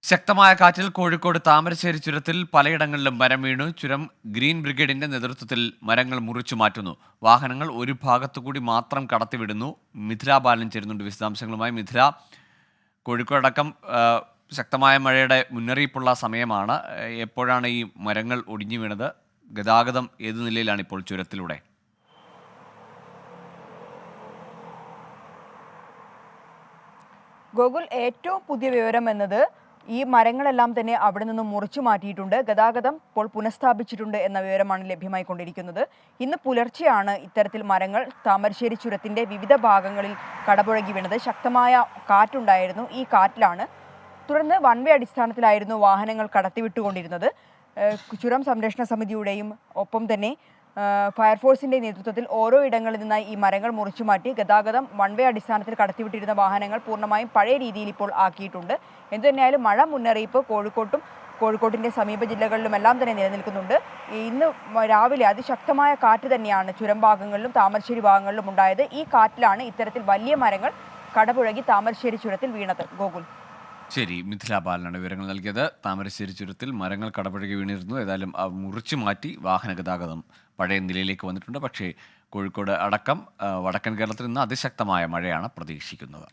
ശക്തമായ കാറ്റിൽ കോഴിക്കോട് താമരശ്ശേരി ചുരത്തിൽ പലയിടങ്ങളിലും മരം വീണു. ചുരം ഗ്രീൻ ബ്രിഗേഡിന്റെ നേതൃത്വത്തിൽ മരങ്ങൾ മുറിച്ചു മാറ്റുന്നു. വാഹനങ്ങൾ ഒരു ഭാഗത്തുകൂടി മാത്രം കടത്തിവിടുന്നു. മിഥില ബാലൻ ചേരുന്നുണ്ട് വിശദാംശങ്ങളുമായി. മിഥില, കോഴിക്കോടക്കം ശക്തമായ മഴയുടെ മുന്നറിയിപ്പുള്ള സമയമാണ്. എപ്പോഴാണ് ഈ മരങ്ങൾ ഒടിഞ്ഞു വീണത്? ഗതാഗതം ഏതു നിലയിലാണ് ഇപ്പോൾ ചുരത്തിലൂടെ? ഗോകുൽ, ഏറ്റവും പുതിയ വിവരം എന്നത് ഈ മരങ്ങളെല്ലാം തന്നെ അവിടെ നിന്ന് മുറിച്ചു മാറ്റിയിട്ടുണ്ട്. ഗതാഗതം ഇപ്പോൾ പുനഃസ്ഥാപിച്ചിട്ടുണ്ട് എന്ന വിവരമാണ് ലഭ്യമായിക്കൊണ്ടിരിക്കുന്നത്. ഇന്ന് പുലർച്ചെയാണ് ഇത്തരത്തിൽ മരങ്ങൾ താമരശ്ശേരി ചുരത്തിൻ്റെ വിവിധ ഭാഗങ്ങളിൽ കടപുഴകി വീണത്. ശക്തമായ കാറ്റുണ്ടായിരുന്നു. ഈ കാറ്റിലാണ് തുടർന്ന് വൺ വേ അടിസ്ഥാനത്തിലായിരുന്നു വാഹനങ്ങൾ കടത്തിവിട്ടുകൊണ്ടിരുന്നത്. ചുരം സംരക്ഷണ സമിതിയുടെയും ഒപ്പം തന്നെ ഫയർഫോഴ്സിൻ്റെ നേതൃത്വത്തിൽ ഓരോ ഇടങ്ങളിൽ നിന്നായി ഈ മരങ്ങൾ മുറിച്ചു മാറ്റി ഗതാഗതം വൺ വേ അടിസ്ഥാനത്തിൽ കടത്തിവിട്ടിരുന്ന വാഹനങ്ങൾ പൂർണ്ണമായും പഴയ രീതിയിൽ ഇപ്പോൾ ആക്കിയിട്ടുണ്ട്. എന്തുതന്നെയായാലും മഴ മുന്നറിയിപ്പ് കോഴിക്കോട്ടിൻ്റെ സമീപ ജില്ലകളിലുമെല്ലാം തന്നെ നിലനിൽക്കുന്നുണ്ട്. ഇന്ന് രാവിലെ അതിശക്തമായ കാറ്റ് തന്നെയാണ് ചുരം ഭാഗങ്ങളിലും താമരശ്ശേരി ഭാഗങ്ങളിലും ഉണ്ടായത്. ഈ കാറ്റിലാണ് ഇത്തരത്തിൽ വലിയ മരങ്ങൾ കടപുഴകി താമരശ്ശേരി ചുരത്തിൽ വീണത്. ഗോകുൽ, ശരി, മിഥില ബാലനാണ് വിവരങ്ങൾ നൽകിയത്. താമരശ്ശേരി ചുരത്തിൽ മരങ്ങൾ കടപുഴകി വീണിരുന്നു. ഏതായാലും മുറിച്ചു മാറ്റി വാഹന ഗതാഗതം പഴയ നിലയിലേക്ക് വന്നിട്ടുണ്ട്. പക്ഷേ കോഴിക്കോട് അടക്കം വടക്കൻ കേരളത്തിൽ നിന്ന് അതിശക്തമായ മഴയാണ് പ്രതീക്ഷിക്കുന്നത്.